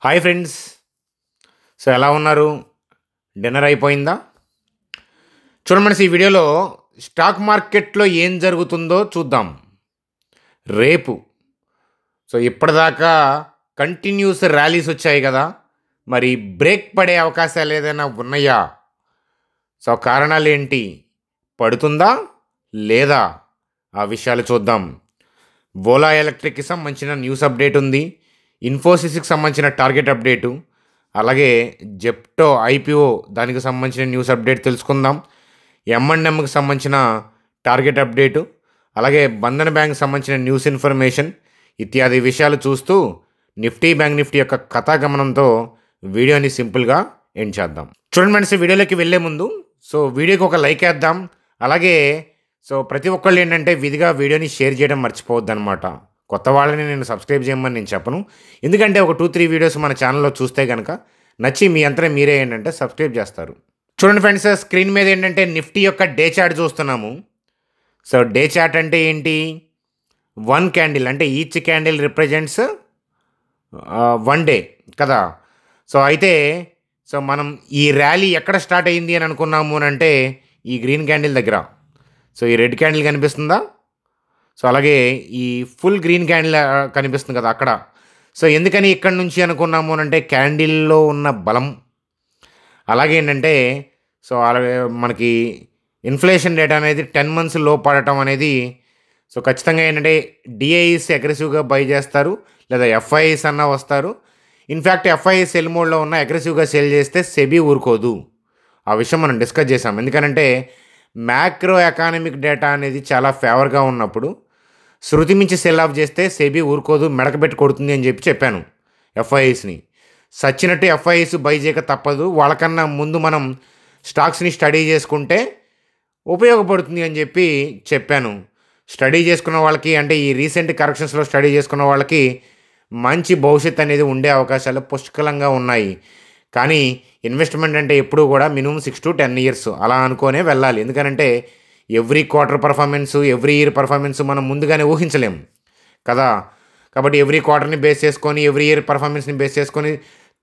Hi friends. So ఎలా ఉన్నారు? Dinner అయిపోయిందా? చూడండి ఫ్రెండ్స్, ఈ వీడియోలో స్టాక్ మార్కెట్లో ఏం జరుగుతుందో చూద్దాం. రేపు ఇప్పటిదాకా కంటిన్యూస్ ర్యాలీస్ వచ్చాయి కదా, మరి బ్రేక్ పడే అవకాశాలు ఏదైనా ఉన్నాయా? కారణాలు ఏంటి? పడుతుందా లేదా? ఆ విషయాలు చూద్దాం. ఓలా ఎలక్ట్రిక్కి సంబంధించిన న్యూస్ అప్డేట్ ఉంది, ఇన్ఫోసిస్కి సంబంధించిన టార్గెట్ అప్డేటు, అలాగే జెప్టో ఐపీఓ దానికి సంబంధించిన న్యూస్ అప్డేట్ తెలుసుకుందాం. M&Mకి సంబంధించిన టార్గెట్ అప్డేటు, అలాగే బంధన్ బ్యాంక్ సంబంధించిన న్యూస్ ఇన్ఫర్మేషన్ ఇత్యాది విషయాలు చూస్తూ నిఫ్టీ బ్యాంక్ నిఫ్టీ యొక్క కథాగమనంతో వీడియోని సింపుల్గా ఎండ్ చేద్దాం. చూడండి ఫ్రెండ్స్, వీడియోలోకి వెళ్ళే ముందు వీడియోకి ఒక లైక్ వేద్దాం. అలాగే ప్రతి ఒక్కళ్ళు ఏంటంటే విధిగా వీడియోని షేర్ చేయడం మర్చిపోవద్దు అనమాట. కొత్త వాళ్ళని నేను సబ్స్క్రైబ్ చేయమని నేను చెప్పను, ఎందుకంటే ఒక 2-3 వీడియోస్ మన ఛానల్లో చూస్తే కనుక నచ్చి మీ అంతా మీరే ఏంటంటే సబ్స్క్రైబ్ చేస్తారు. చూడండి ఫ్రెండ్స్, స్క్రీన్ మీద ఏంటంటే నిఫ్టీ యొక్క డే చార్ట్ చూస్తున్నాము. డే చార్ట్ అంటే ఏంటి? 1 క్యాండిల్ అంటే ఈచ్ క్యాండిల్ రిప్రజెంట్స్ 1 డే కదా. అయితే మనం ఈ ర్యాలీ ఎక్కడ స్టార్ట్ అయింది అని అనుకున్నాము అని అంటే ఈ గ్రీన్ క్యాండిల్ దగ్గర. ఈ రెడ్ క్యాండిల్ కనిపిస్తుందా? అలాగే ఈ ఫుల్ గ్రీన్ క్యాండిల్ కనిపిస్తుంది కదా అక్కడ. ఎందుకని ఇక్కడ నుంచి అనుకున్నాము అని అంటే క్యాండిల్లో ఉన్న బలం, అలాగే ఏంటంటే అలాగే మనకి ఇన్ఫ్లేషన్ రేట్ అనేది 10 months లో పడటం అనేది ఖచ్చితంగా ఏంటంటే డిఐస్ అగ్రెసివ్గా బై చేస్తారు, లేదా ఎఫ్ఐఎస్ అన్నా వస్తారు. ఇన్ఫ్యాక్ట్ ఎఫ్ఐఎస్ సెల్ మోడ్లో ఉన్న అగ్రెసివ్గా సెల్ చేస్తే సెబీ ఊరుకోదు. ఆ విషయం మనం డిస్కస్ చేసాం. ఎందుకంటే మ్యాక్రో ఎకానమిక్ డేటా అనేది చాలా ఫేవర్గా ఉన్నప్పుడు శృతి మించి సెల్ ఆఫ్ చేస్తే సెబీ ఊరుకోదు, మెడకబెట్టి కొడుతుంది అని చెప్పాను ఎఫ్ఐఎస్ని. సచ్చినట్టు ఎఫ్ఐఎస్ బై చేయక తప్పదు. వాళ్ళకన్నా ముందు మనం స్టాక్స్ని స్టడీ చేసుకుంటే ఉపయోగపడుతుంది అని చెప్పాను. స్టడీ చేసుకున్న వాళ్ళకి అంటే ఈ రీసెంట్ కరెక్షన్స్లో స్టడీ చేసుకున్న వాళ్ళకి మంచి భవిష్యత్తు అనేది ఉండే అవకాశాలు పుష్కలంగా ఉన్నాయి. కానీ ఇన్వెస్ట్మెంట్ అంటే ఎప్పుడూ కూడా మినిమం 6 to 10 years అలా అనుకోనే వెళ్ళాలి. ఎందుకంటే every quarter performance, every year performance మనం ముందుగానే ఊహించలేము కదా. కాబట్టి ఎవ్రీ క్వార్టర్ని బేస్ చేసుకొని, ఎవ్రీ ఇయర్ పర్ఫార్మెన్స్ని బేస్ చేసుకొని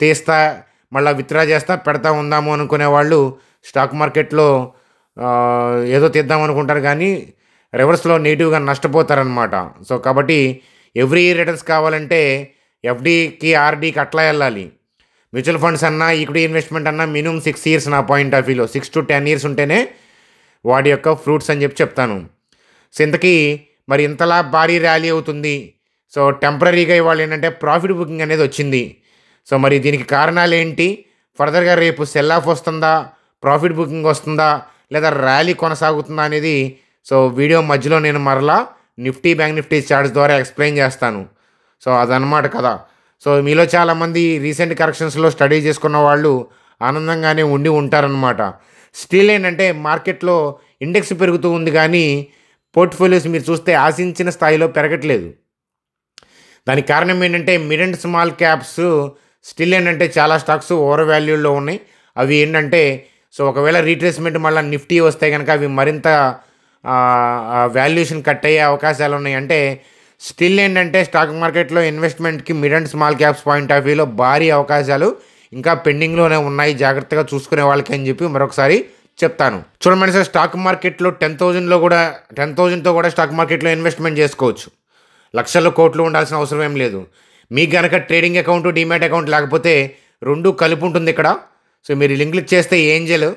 తీస్తా మళ్ళీ విత్డ్రా చేస్తా పెడతా ఉందాము అనుకునే వాళ్ళు స్టాక్ మార్కెట్లో ఏదో తీద్దాం అనుకుంటారు, కానీ రివర్స్లో నెగిటివ్గా నష్టపోతారనమాట. కాబట్టి ఎవ్రీ ఇయర్ రిటర్న్స్ కావాలంటే ఎఫ్డీకి ఆర్డీకి అట్లా వెళ్ళాలి. మ్యూచువల్ ఫండ్స్ అన్నా ఈక్విటీ ఇన్వెస్ట్మెంట్ అన్నా మినిమం 6 years నా పాయింట్ ఆఫ్ వ్యూలో 6 to 10 years ఉంటేనే వాటి యొక్క ఫ్రూట్స్ అని చెప్తాను. ఇంతకీ మరి ఇంతలా భారీ ర్యాలీ అవుతుంది. టెంపరీగా ఇవాళ ఏంటంటే ప్రాఫిట్ బుకింగ్ అనేది వచ్చింది. మరి దీనికి కారణాలు ఏంటి? ఫర్దర్గా రేపు సెల్ ఆఫ్ వస్తుందా, ప్రాఫిట్ బుకింగ్ వస్తుందా, లేదా ర్యాలీ కొనసాగుతుందా అనేది వీడియో మధ్యలో నేను మరలా నిఫ్టీ బ్యాంక్ నిఫ్టీ చార్ట్స్ ద్వారా ఎక్స్ప్లెయిన్ చేస్తాను. అదనమాట కదా. మీలో చాలామంది రీసెంట్ కరెక్షన్స్లో స్టడీ చేసుకున్న వాళ్ళు ఆనందంగానే ఉండి ఉంటారనమాట. స్టిల్ ఏంటంటే మార్కెట్లో ఇండెక్స్ పెరుగుతూ ఉంది, కానీ పోర్ట్ఫోలియోస్ మీరు చూస్తే ఆశించిన స్థాయిలో పెరగట్లేదు. దానికి కారణం ఏంటంటే mid and small caps still ఏంటంటే చాలా స్టాక్స్ ఓవర్ వాల్యూలో ఉన్నాయి. అవి ఏంటంటే ఒకవేళ రీట్రేస్మెంట్ మళ్ళీ నిఫ్టీ వస్తే కనుక అవి మరింత వాల్యుయేషన్ కట్ అయ్యే అవకాశాలు ఉన్నాయి. అంటే స్టిల్ ఏంటంటే స్టాక్ మార్కెట్లో ఇన్వెస్ట్మెంట్కి mid and small caps point of వ్యూలో భారీ అవకాశాలు ఇంకా పెండింగ్లోనే ఉన్నాయి, జాగ్రత్తగా చూసుకునే వాళ్ళకి అని మరొకసారి చెప్తాను. చూడమని స్టాక్ మార్కెట్లో 10,000తో కూడా స్టాక్ మార్కెట్లో ఇన్వెస్ట్మెంట్ చేసుకోవచ్చు. లక్షల కోట్లు ఉండాల్సిన అవసరం ఏం లేదు. మీకు కనుక ట్రేడింగ్ అకౌంట్, డిమాట్ అకౌంట్ లేకపోతే 2 కలిపి ఉంటుంది ఇక్కడ. మీరు లింక్ క్లిక్ చేస్తే ఏంజల్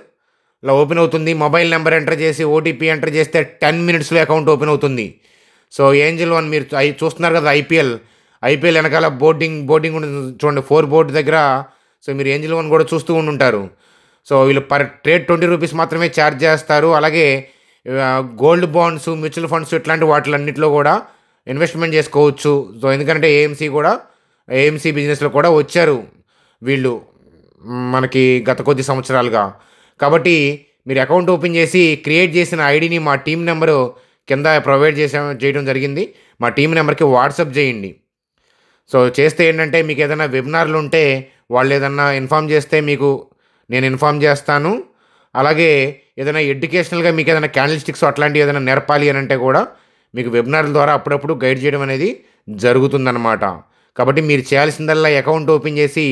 ఇలా ఓపెన్ అవుతుంది. మొబైల్ నెంబర్ ఎంటర్ చేసి ఓటీపీ ఎంటర్ చేస్తే 10 minutesలో అకౌంట్ ఓపెన్ అవుతుంది. ఏంజల్ 1 మీరు చూస్తున్నారు కదా, ఐపీఎల్ వెనకాల బోర్డింగ్ ఉంటుంది చూడండి, 4 board దగ్గర. మీరు ఏంజల్ 1 కూడా చూస్తూ ఉంటారు. వీళ్ళు పర్ ట్రేడ్ 20 rupees మాత్రమే ఛార్జ్ చేస్తారు. అలాగే గోల్డ్ బాండ్స్, మ్యూచువల్ ఫండ్స్ ఇట్లాంటి వాటిలన్నింటిలో కూడా ఇన్వెస్ట్మెంట్ చేసుకోవచ్చు. ఎందుకంటే ఏఎంసీ బిజినెస్లో కూడా వచ్చారు వీళ్ళు మనకి గత కొద్ది సంవత్సరాలుగా. కాబట్టి మీరు అకౌంట్ ఓపెన్ చేసి క్రియేట్ చేసిన ఐడిని మా టీం నెంబరు కింద ప్రొవైడ్ చేయడం జరిగింది. మా టీం నెంబర్కి వాట్సాప్ చేయండి. చేస్తే ఏంటంటే మీకు ఏదైనా వెబినార్లు ఉంటే వాళ్ళు ఏదన్నా ఇన్ఫామ్ చేస్తే మీకు నేను ఇన్ఫామ్ చేస్తాను. అలాగే ఏదైనా ఎడ్యుకేషనల్గా మీకు ఏదైనా క్యాండిల్ స్టిక్స్ అట్లాంటివి ఏదైనా నేర్పాలి అని అంటే కూడా మీకు వెబినార్ల ద్వారా అప్పుడప్పుడు గైడ్ చేయడం అనేది జరుగుతుందన్నమాట. కాబట్టి మీరు చేయాల్సిందల్లా అకౌంట్ ఓపెన్ చేసి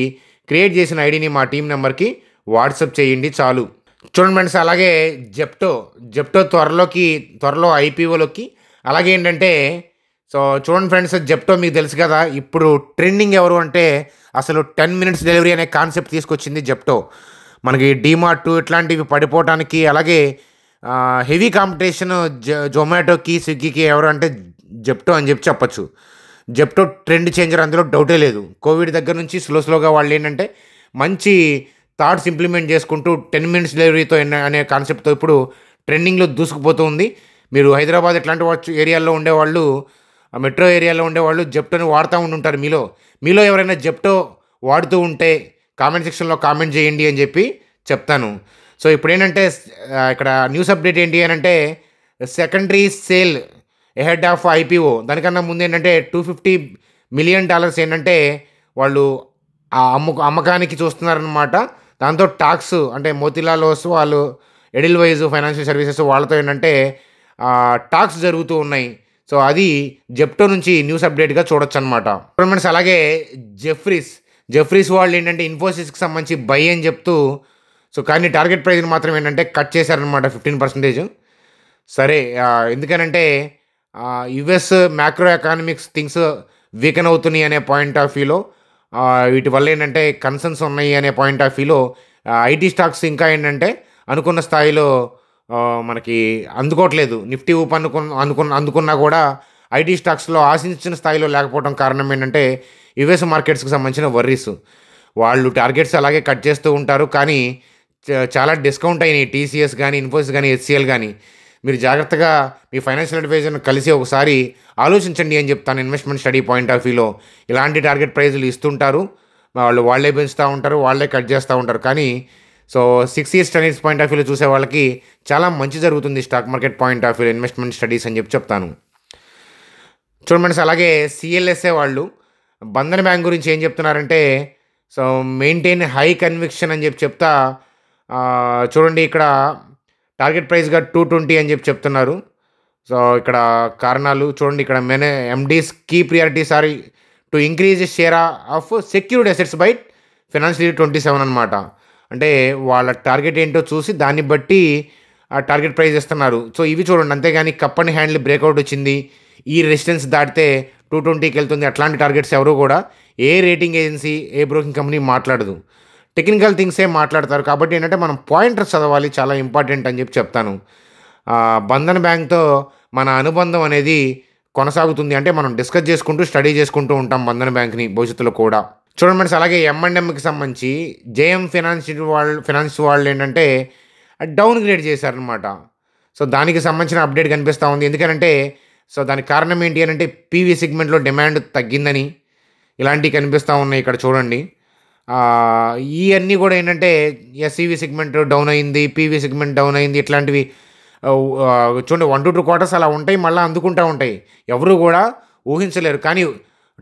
క్రియేట్ చేసిన ఐడిని మా టీం నెంబర్కి వాట్సాప్ చేయండి చాలు. చూడండి ఫ్రెండ్స్, అలాగే జెప్టో త్వరలో ఐపీఓలోకి. అలాగే ఏంటంటే సో చూడండి ఫ్రెండ్స్, జెప్టో మీకు తెలుసు కదా, ఇప్పుడు ట్రెండింగ్ ఎవరు అంటే అసలు 10 మినిట్స్ డెలివరీ అనే కాన్సెప్ట్ తీసుకొచ్చింది జెప్టో. మనకి డీమార్ట్ ఇట్లాంటివి పడిపోవటానికి, అలాగే హెవీ కాంపిటీషన్ జొమాటోకి స్విగ్గీకి ఎవరు అంటే జెప్టో అని చెప్పచ్చు. జెప్టో ట్రెండ్ చేంజర్, అందులో డౌటే లేదు. కోవిడ్ దగ్గర నుంచి స్లోగా వాళ్ళు ఏంటంటే మంచి థాట్స్ ఇంప్లిమెంట్ చేసుకుంటూ 10 మినిట్స్ డెలివరీతో అనే కాన్సెప్ట్తో ఇప్పుడు ట్రెండింగ్లో దూసుకుపోతూ ఉంది. మీరు హైదరాబాద్ ఇట్లాంటి ఏరియాల్లో ఉండేవాళ్ళు, మెట్రో ఏరియాలో ఉండేవాళ్ళు జెప్టోని వాడుతూ ఉంటుంటారు. మీలో ఎవరైనా జెప్టో వాడుతూ ఉంటే కామెంట్ సెక్షన్లో కామెంట్ చేయండి అని చెప్పి చెప్తాను. సో ఇప్పుడు ఏంటంటే ఇక్కడ న్యూస్ అప్డేట్ ఏంటి అని అంటే secondary sale ahead of IPO. దానికన్నా ముందు ఏంటంటే $250 మిలియన్ ఏంటంటే వాళ్ళు అమ్మకానికి చూస్తున్నారనమాట. దాంతో టాక్స్ అంటే మోతీలాల్ ఓస్ వాళ్ళు, ఎడిల్వైజ్ ఫైనాన్షియల్ సర్వీసెస్ వాళ్ళతో ఏంటంటే టాక్స్ జరుగుతూ ఉన్నాయి. సో అది జెప్టో నుంచి న్యూస్ అప్డేట్గా చూడొచ్చు అనమాట. ఫ్రెండ్స్, అలాగే జెఫ్రీస్ వాళ్ళు ఏంటంటే ఇన్ఫోసిస్కి సంబంధించి బై అని చెప్తూ, సో కానీ టార్గెట్ ప్రైస్ని మాత్రం ఏంటంటే కట్ చేశారనమాట 15%. సరే, ఎందుకనంటే US macro economics things weaken అవుతున్నాయి అనే పాయింట్ ఆఫ్ వ్యూలో, వీటి వల్ల ఏంటంటే కన్సర్న్స్ ఉన్నాయి అనే పాయింట్ ఆఫ్ వ్యూలో ఐటీ స్టాక్స్ ఇంకా ఏంటంటే అనుకున్న స్థాయిలో మనకి అందుకోవట్లేదు. నిఫ్టీ ఊపు అందుకున్నా కూడా ఐటీ స్టాక్స్లో ఆశించిన స్థాయిలో లేకపోవడం కారణం ఏంటంటే యుఎస్ మార్కెట్స్కి సంబంధించిన వర్రీస్. వాళ్ళు టార్గెట్స్ అలాగే కట్ చేస్తూ ఉంటారు, కానీ చాలా డిస్కౌంట్ అయినాయి టీసీఎస్ కానీ, ఇన్ఫోసిస్ కానీ, హెచ్సిఎల్ కానీ. మీరు జాగ్రత్తగా మీ ఫైనాన్షియల్ అడ్వైజర్ని కలిసి ఒకసారి ఆలోచించండి అని చెప్తాను. ఇన్వెస్ట్మెంట్ స్టడీ పాయింట్ ఆఫ్ వ్యూలో ఇలాంటి టార్గెట్ ప్రైజులు ఇస్తుంటారు, వాళ్ళే పెంచుతూ ఉంటారు, వాళ్ళే కట్ చేస్తూ ఉంటారు. కానీ so 6 years studies point of వ్యూలో చూసే వాళ్ళకి చాలా మంచి జరుగుతుంది stock market point of view investment studies అని చెప్తాను. చూడండి, అలాగే సిఎల్ఎస్ఏ వాళ్ళు బంధన్ బ్యాంక్ గురించి ఏం చెప్తున్నారంటే సో మెయింటైన్ హై కన్విక్షన్ అని చెప్తా. చూడండి, ఇక్కడ టార్గెట్ ప్రైస్గా 220 అని చెప్తున్నారు. సో ఇక్కడ కారణాలు చూడండి, ఇక్కడ MDs key priorities are to increase share of secured assets by financial year 27 అనమాట. అంటే వాళ్ళ టార్గెట్ ఏంటో చూసి దాన్ని బట్టి ఆ టార్గెట్ ప్రైస్ ఇస్తున్నారు. సో ఇవి చూడండి, అంతేగాని కప్ అండ్ హ్యాండిల్ బ్రేక్అవుట్ వచ్చింది, ఈ రెసిస్టెన్స్ దాటితే 220కి వెళ్తుంది, అట్లాంటి టార్గెట్స్ ఎవరు కూడా ఏ రేటింగ్ ఏజెన్సీ, ఏ బ్రోకింగ్ కంపెనీ మాట్లాడదు. టెక్నికల్ థింగ్సే మాట్లాడతారు. కాబట్టి ఏంటంటే మనం పాయింటర్స్ చదవాలి, చాలా ఇంపార్టెంట్ అని చెప్తాను. బంధన్ బ్యాంక్తో మన అనుబంధం అనేది కొనసాగుతుంది. అంటే మనం డిస్కస్ చేసుకుంటూ స్టడీ చేసుకుంటూ ఉంటాం బంధన్ బ్యాంక్ని భవిష్యత్తులో కూడా. చూడండి ఫ్రెండ్స్, అలాగే M&Mకి సంబంధించి జేఎం ఫైనాన్స్ వాళ్ళు ఏంటంటే డౌన్ గ్రేడ్ చేశారనమాట. సో దానికి సంబంధించిన అప్డేట్ కనిపిస్తూ ఉంది. ఎందుకంటే సో దానికి కారణం ఏంటి అని అంటే పీవీ సెగ్మెంట్లో డిమాండ్ తగ్గిందని ఇలాంటివి కనిపిస్తూ ఉన్నాయి. ఇక్కడ చూడండి, ఇవన్నీ కూడా ఏంటంటే ఎస్ఈవి సెగ్మెంట్ డౌన్ అయింది, పీవీ సెగ్మెంట్ డౌన్ అయింది, ఇట్లాంటివి చూడండి 1 to 2 quarters అలా ఉంటాయి, మళ్ళీ అందుకుంటూ ఉంటాయి. ఎవరు కూడా ఊహించలేరు. కానీ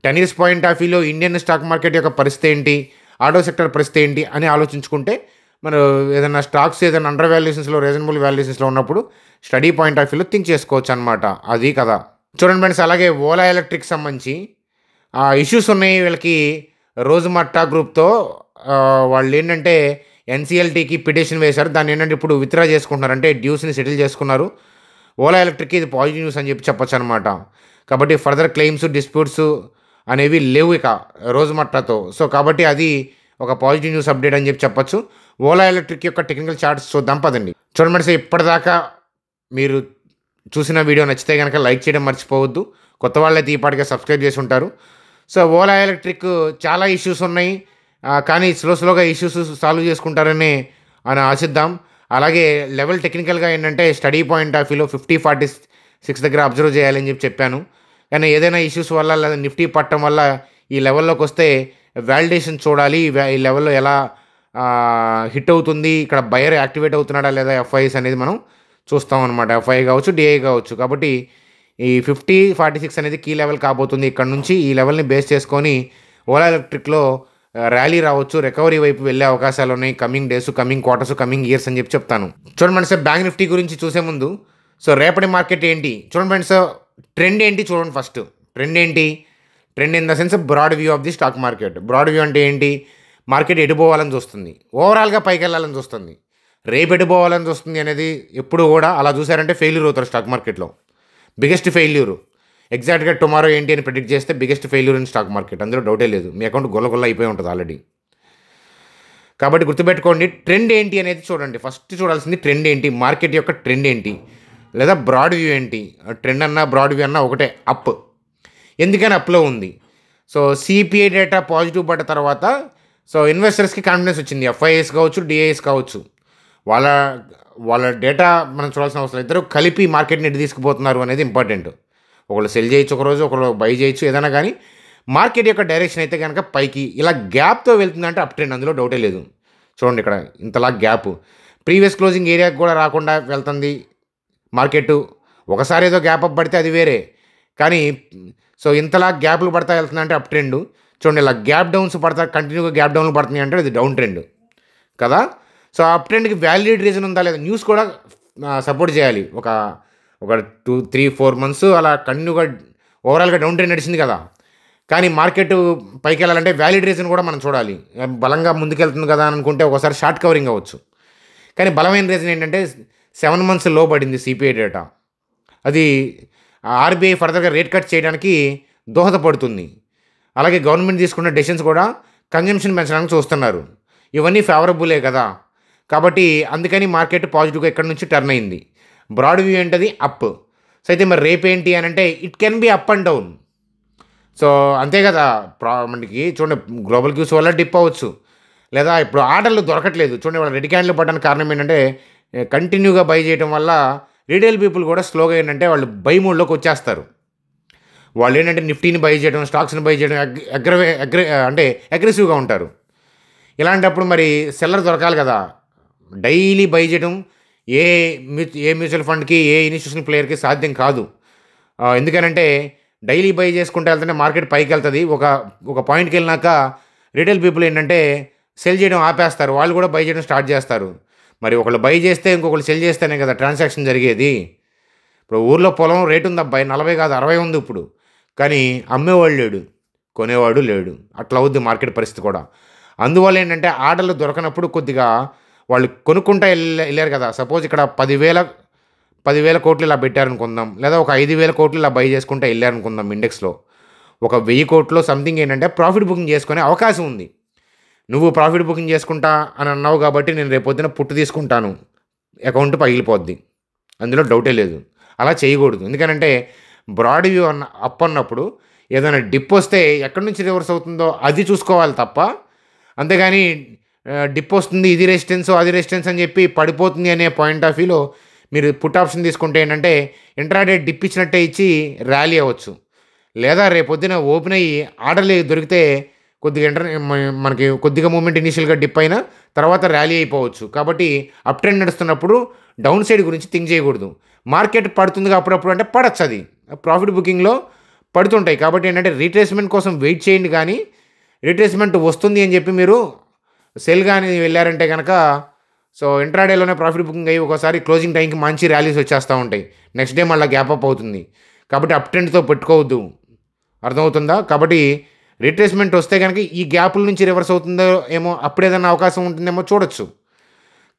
10 years పాయింట్ ఆఫ్ వ్యూలో ఇండియన్ స్టాక్ మార్కెట్ యొక్క పరిస్థితి ఏంటి, ఆటో సెక్టర్ పరిస్థితి ఏంటి అని ఆలోచించుకుంటే మనం ఏదైనా స్టాక్స్ ఏదైనా అండర్ వాల్యుయేషన్స్లో, రీజనబుల్ వాల్యుయేషన్స్లో ఉన్నప్పుడు స్టడీ పాయింట్ ఆఫ్ వ్యూలో థింక్ చేసుకోవచ్చు అనమాట. అది కదా. చూడండి ఫ్రెండ్స్, అలాగే ఓలా ఎలక్ట్రిక్ సంబంధించి ఇష్యూస్ ఉన్నాయి వీళ్ళకి. రోజుమట్టా గ్రూప్తో వాళ్ళు ఏంటంటే ఎన్సీఎల్టీకి పిటిషన్ వేశారు. దాన్ని ఏంటంటే ఇప్పుడు విత్డ్రా చేసుకుంటున్నారు, అంటే డ్యూస్ని సెటిల్ చేసుకున్నారు. ఓలా ఎలక్ట్రిక్కి ఇది పాజిటివ్ న్యూస్ అని చెప్పొచ్చు అనమాట. కాబట్టి ఫర్దర్ క్లెయిమ్స్, డిస్ప్యూట్స్ అనేవి లేవు ఇక రోజుమట్టాతో. సో కాబట్టి అది ఒక పాజిటివ్ న్యూస్ అప్డేట్ అని చెప్పొచ్చు. ఓలా ఎలక్ట్రిక్ యొక్క టెక్నికల్ చార్ట్స్ చూద్దాం పదండి. చూడండి, ఇప్పటిదాకా మీరు చూసిన వీడియో నచ్చితే కనుక లైక్ చేయడం మర్చిపోవద్దు. కొత్త వాళ్ళైతే ఈ పాటిగా సబ్స్క్రైబ్ చేసి ఉంటారు. సో ఓలా ఎలక్ట్రిక్ చాలా ఇష్యూస్ ఉన్నాయి, కానీ స్లోగా ఇష్యూస్ సాల్వ్ చేసుకుంటారని ఆశిద్దాం. అలాగే లెవెల్ టెక్నికల్గా ఏంటంటే స్టడీ పాయింట్ ఆఫ్ వ్యూలో 50-46 దగ్గర అబ్జర్వ్ చేయాలని చెప్పాను. కానీ ఏదైనా ఇష్యూస్ వల్ల లేదా నిఫ్టీ పట్టడం వల్ల ఈ లెవెల్లోకి వస్తే వ్యాలిడేషన్ చూడాలి. ఈ లెవెల్లో ఎలా హిట్ అవుతుంది, ఇక్కడ బయర్ యాక్టివేట్ అవుతున్నాడా లేదా ఎఫ్ఐఎస్ అనేది మనం చూస్తాం అనమాట. ఎఫ్ఐ కావచ్చు, డిఐ కావచ్చు. కాబట్టి ఈ 50-46 అనేది కీ లెవెల్ కాబోతుంది. ఇక్కడ నుంచి ఈ లెవెల్ని బేస్ చేసుకొని ఓలా ఎలక్ట్రిక్లో ర్యాలీ రావచ్చు, రికవరీ వైపు వెళ్ళే అవకాశాలు ఉన్నాయి coming days, coming quarters, coming years అని చెప్తాను. చూడండి ఫ్రెండ్స్, బ్యాంక్ నిఫ్టీ గురించి చూసే ముందు సో రేపటి మార్కెట్ ఏంటి చూడండి ఫ్రెండ్స్, ట్రెండ్ ఏంటి చూడండి. ఫస్ట్ ట్రెండ్ ఏంటి, trend in the sense broad view of the stock market. Broad view అంటే ఏంటి? మార్కెట్ ఎటు పోవాలని చూస్తుంది, ఓవరాల్గా పైకి వెళ్ళాలని చూస్తుంది, రేపు ఎటు పోవాలని చూస్తుంది అనేది ఎప్పుడు కూడా అలా చూసారంటే ఫెయిల్యూర్ అవుతారు స్టాక్ మార్కెట్లో. బిగ్గెస్ట్ ఫెయిల్యూర్ ఎగ్జాక్ట్గా టుమారో ఏంటి అని ప్రిడిక్ట్ చేస్తే biggest failure in stock market, అందులో డౌటే లేదు. మీ అకౌంట్ గొల్ల అయిపోయి ఉంటుంది ఆల్రెడీ. కాబట్టి గుర్తుపెట్టుకోండి, ట్రెండ్ ఏంటి అనేది చూడండి. ఫస్ట్ చూడాల్సింది ట్రెండ్ ఏంటి, మార్కెట్ యొక్క ట్రెండ్ ఏంటి, లేదా బ్రాడ్ వ్యూ ఏంటి. ట్రెండ్ అన్నా బ్రాడ్ వ్యూ అన్నా ఒకటే, అప్. ఎందుకని అప్లో ఉంది? సో సిపిఐ డేటా పాజిటివ్ పడ్డ తర్వాత సో ఇన్వెస్టర్స్కి కాన్ఫిడెన్స్ వచ్చింది. ఎఫ్ఐఎస్ కావచ్చు, డిఐఎస్ కావచ్చు, వాళ్ళ వాళ్ళ డేటా మనం చూడాల్సిన అవసరం. ఇద్దరు కలిపి మార్కెట్ని ఎటు తీసుకుపోతున్నారు అనేది ఇంపార్టెంట్. ఒకళ్ళు సెల్ చేయొచ్చు ఒకరోజు, ఒకళ్ళు బై చేయొచ్చు, ఏదైనా కానీ మార్కెట్ యొక్క డైరెక్షన్ అయితే కనుక పైకి ఇలా గ్యాప్తో వెళ్తుందంటే అప్ ట్రెండ్, అందులో డౌటే లేదు. చూడండి ఇక్కడ ఇంతలా గ్యాప్ ప్రీవియస్ క్లోజింగ్ ఏరియాకి కూడా రాకుండా వెళ్తుంది మార్కెట్. ఒకసారి ఏదో గ్యాప్ అప్ పడితే అది వేరే, కానీ సో ఇంతలా గ్యాప్లు పడతా వెళ్తుందంటే అప్ ట్రెండ్. చూడండి ఇలా గ్యాప్ డౌన్స్ పడతా, కంటిన్యూగా గ్యాప్ డౌన్లు పడుతున్నాయి అంటే అది డౌన్ ట్రెండ్ కదా. సో అప్ ట్రెండ్కి వ్యాలిడ్ రీజన్ ఉందా లేదా, న్యూస్ కూడా సపోర్ట్ చేయాలి. ఒక 2-3-4 months అలా కంటిన్యూగా ఓవరాల్గా డౌన్ ట్రెండ్ నడిచింది కదా, కానీ మార్కెట్ పైకి వెళ్ళాలంటే వ్యాలిడ్ రీజన్ కూడా మనం చూడాలి. బలంగా ముందుకెళ్తుంది కదా అని అనుకుంటే ఒకసారి షార్ట్ కవరింగ్ అవ్వచ్చు, కానీ బలమైన రీజన్ ఏంటంటే 7 months లో పడింది సిపిఐ డేటా. అది ఆర్బీఐ ఫర్దర్గా రేట్ కట్ చేయడానికి దోహదపడుతుంది. అలాగే గవర్నమెంట్ తీసుకున్న డెసిషన్స్ కూడా కన్జంప్షన్ పెంచడానికి చూస్తున్నారు. ఇవన్నీ ఫేవరబులే కదా. కాబట్టి అందుకని మార్కెట్ పాజిటివ్గా ఇక్కడ నుంచి టర్న్ అయింది. బ్రాడ్ వ్యూ ఏంటది అప్. సో అయితే మరి రేపు ఏంటి అని అంటే it can be up and down. So అంతే కదా. మనకి చూడండి గ్లోబల్ క్యూస్ వల్ల డిప్ అవ్వచ్చు, లేదా ఇప్పుడు ఆర్డర్లు దొరకట్లేదు. చూడండి వాళ్ళ రెడ్ క్యాండిల్ పడడానికి కారణం ఏంటంటే కంటిన్యూగా బై చేయడం వల్ల రీటైల్ పీపుల్ కూడా స్లోగా ఏంటంటే వాళ్ళు బై మోడ్లోకి వచ్చేస్తారు. వాళ్ళు ఏంటంటే నిఫ్టీని బై చేయడం, స్టాక్స్ని బై చేయడం అంటే అగ్రెసివ్గా ఉంటారు. ఇలాంటప్పుడు మరి సెల్లర్ దొరకాలి కదా. డైలీ బై చేయడం ఏ మ్యూచువల్ ఫండ్కి, ఏ ఇన్స్టిట్యూషనల్ ప్లేయర్కి సాధ్యం కాదు. ఎందుకనంటే డైలీ బై చేసుకుంటే వెళ్తుంటే మార్కెట్ పైకి వెళ్తుంది. ఒక పాయింట్కి వెళ్ళినాక రీటైల్ పీపుల్ ఏంటంటే సెల్ చేయడం ఆపేస్తారు, వాళ్ళు కూడా బై చేయడం స్టార్ట్ చేస్తారు. మరి ఒకళ్ళు బై చేస్తే ఇంకొకళ్ళు సెల్ చేస్తేనే కదా ట్రాన్సాక్షన్ జరిగేది. ఇప్పుడు ఊర్లో పొలం రేటు ఉంది అబ్బాయి, 40 కాదు 60 ఉంది ఇప్పుడు, కానీ అమ్మేవాడు లేడు, కొనేవాడు లేడు. అట్లా అవుద్ది మార్కెట్ పరిస్థితి కూడా. అందువల్ల ఏంటంటే ఆర్డర్లు దొరకనప్పుడు కొద్దిగా వాళ్ళు కొనుక్కుంటా వెళ్ళారు కదా. సపోజ్ ఇక్కడ 10,000 కోట్లు ఇలా పెట్టారనుకుందాం, లేదా ఒక 5,000 కోట్లు ఇలా బై చేసుకుంటా వెళ్ళారనుకుందాం. ఇండెక్స్లో ఒక 1000 కోట్లు సంథింగ్ ఏంటంటే ప్రాఫిట్ బుకింగ్ చేసుకునే అవకాశం ఉంది. నువ్వు ప్రాఫిట్ బుకింగ్ చేసుకుంటా అని అన్నావు కాబట్టి నేను రేపొద్దున పుట్టు తీసుకుంటాను, అకౌంట్ పగిలిపోద్ది, అందులో డౌటే లేదు. అలా చేయకూడదు. ఎందుకనంటే బ్రాడ్ వ్యూ అప్ అన్నప్పుడు ఏదైనా డిప్ వస్తే ఎక్కడి నుంచి రివర్స్ అవుతుందో అది చూసుకోవాలి తప్ప, అంతేగాని డిప్ వస్తుంది ఇది రెసిస్టెన్స్ అది రెసిస్టెన్స్ అని చెప్పి పడిపోతుంది అనే పాయింట్ ఆఫ్ వ్యూలో మీరు పుట్ ఆప్షన్ తీసుకుంటే ఏంటంటే ఇంట్రాడే డిప్ ఇచ్చినట్టే ఇచ్చి ర్యాలీ అవ్వచ్చు, లేదా రేపొద్దున ఓపెన్ అయ్యి ఆర్డర్లు దొరికితే కొద్దిగా మనకి కొద్దిగా మూమెంట్ ఇనీషియల్గా డిప్ అయినా తర్వాత ర్యాలీ అయిపోవచ్చు. కాబట్టి అప్ ట్రెండ్ నడుస్తున్నప్పుడు డౌన్ సైడ్ గురించి థింక్ చేయకూడదు. మార్కెట్ పడుతుందిగా అప్పుడప్పుడు అంటే పడచ్చు, అది ప్రాఫిట్ బుకింగ్లో పడుతుంటాయి. కాబట్టి ఏంటంటే రీట్రేస్మెంట్ కోసం వెయిట్ చేయండి, కానీ రీట్రేస్మెంట్ వస్తుంది అని చెప్పి మీరు సెల్ కానీ వెళ్ళారంటే కనుక సో ఇంట్రాడేలోనే ప్రాఫిట్ బుకింగ్ అయ్యి ఒకసారి క్లోజింగ్ టైంకి మంచి ర్యాలీస్ వచ్చేస్తూ ఉంటాయి, నెక్స్ట్ డే మళ్ళీ గ్యాప్ అప్ అవుతుంది. కాబట్టి అప్ ట్రెండ్తో పెట్టుకోవద్దు, అర్థమవుతుందా? కాబట్టి రీట్రేస్మెంట్ వస్తే కనుక ఈ గ్యాప్ల నుంచి రివర్స్ అవుతుందో ఏమో, అప్పుడు ఏదైనా అవకాశం ఉంటుందేమో చూడొచ్చు.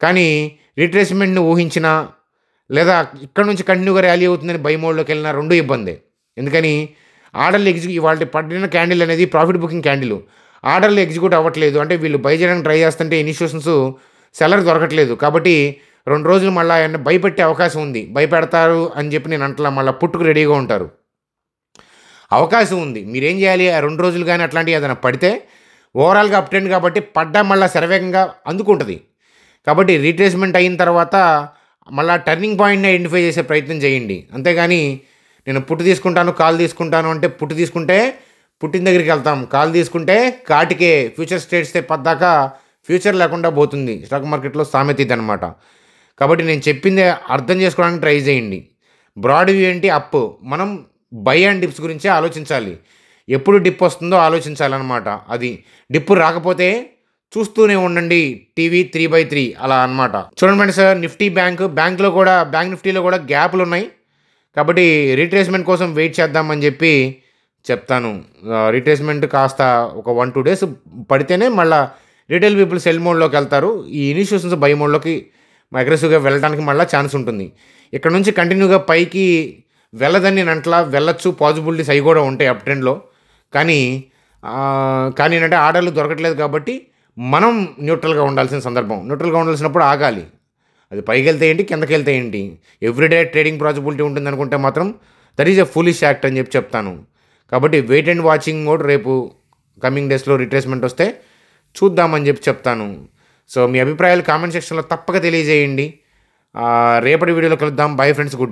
కానీ రీట్రేస్మెంట్ని ఊహించినా లేదా ఇక్కడ నుంచి కంటిన్యూగా ర్యాలీ అవుతుందని బై మోడ్లోకి వెళ్ళినా రెండు ఇబ్బందే. ఎందుకని ఆర్డర్లు ఇవాళ పడిన క్యాండిల్ అనేది ప్రాఫిట్ బుకింగ్ క్యాండిల్, ఆర్డర్లు ఎగ్జిక్యూట్ అవ్వట్లేదు. అంటే వీళ్ళు బై చేయడానికి ట్రై చేస్తుంటే ఇన్స్టిట్యూషన్స్ సెల్లర్ దొరకట్లేదు. కాబట్టి 2 రోజులు మళ్ళీ ఆయన భయపెట్టే అవకాశం ఉంది. భయపెడతారు అని చెప్పి నేను అంటలా, మళ్ళీ పుట్టుకు రెడీగా ఉంటారు, అవకాశం ఉంది. మీరేం చేయాలి, ఆ 2 రోజులు కానీ అట్లాంటివి ఏదైనా పడితే ఓవరాల్గా అప్ ట్రెండ్ కాబట్టి పడ్డా మళ్ళీ శరవేగంగా అందుకుంటుంది. కాబట్టి రీట్రేస్మెంట్ అయిన తర్వాత మళ్ళీ టర్నింగ్ పాయింట్ని ఐడెంటిఫై చేసే ప్రయత్నం చేయండి. అంతేగాని నేను పుట్టు తీసుకుంటాను కాల్ తీసుకుంటాను అంటే పుట్టు తీసుకుంటే పుట్టిన దగ్గరికి వెళ్తాం, కాల్ తీసుకుంటే కాటికే ఫ్యూచర్ స్టేట్స్ పద్దాకా ఫ్యూచర్ లేకుండా పోతుంది. స్టాక్ మార్కెట్లో సామెత ఇది అనమాట. కాబట్టి నేను చెప్పింది అర్థం చేసుకోవడానికి ట్రై చేయండి. బ్రాడ్ వ్యూ ఏంటి అప్, మనం బై అండ్ డిప్స్ గురించే ఆలోచించాలి. ఎప్పుడు డిప్ వస్తుందో ఆలోచించాలన్నమాట. అది డిప్ రాకపోతే చూస్తూనే ఉండండి, టీవీ 3/3 అలా అనమాట. చూడండి సార్, నిఫ్టీ బ్యాంక్లో కూడా బ్యాంక్ నిఫ్టీలో కూడా గ్యాప్లు ఉన్నాయి. కాబట్టి రీట్రేస్మెంట్ కోసం వెయిట్ చేద్దామని చెప్పి చెప్తాను. రిట్రేస్మెంట్ కాస్త ఒక 1-2 డేస్ పడితేనే మళ్ళీ రిటైల్ పీపుల్ సెల్ మోడ్లోకి వెళ్తారు. ఈ ఇనిషియేషన్స్ బై మోడ్లోకి అగ్రెసివ్గా వెళ్ళడానికి మళ్ళీ ఛాన్స్ ఉంటుంది. ఇక్కడ నుంచి కంటిన్యూగా పైకి వెళ్ళదని నేను అంటలా, వెళ్ళొచ్చు, పాసిబిలిటీస్ అవి కూడా ఉంటాయి అప్ ట్రెండ్లో. కానీ ఏంటంటే ఆర్డర్లు దొరకట్లేదు కాబట్టి మనం న్యూట్రల్గా ఉండాల్సిన సందర్భం. న్యూట్రల్గా ఉండాల్సినప్పుడు ఆగాలి. అది పైకి వెళ్తే ఏంటి, కిందకి వెళ్తే ఏంటి, ఎవ్రీడే ట్రేడింగ్ పాసిబిలిటీ ఉంటుంది అనుకుంటే మాత్రం that is a foolish act అని చెప్తాను. కాబట్టి వెయిట్ అండ్ వాచింగ్ కూడా రేపు కమింగ్ డేస్లో రిట్రేస్మెంట్ వస్తే చూద్దామని చెప్తాను. సో మీ అభిప్రాయాలు కామెంట్ సెక్షన్లో తప్పక తెలియజేయండి. రేపటి వీడియోలో కలుద్దాం. Bye friends, good day.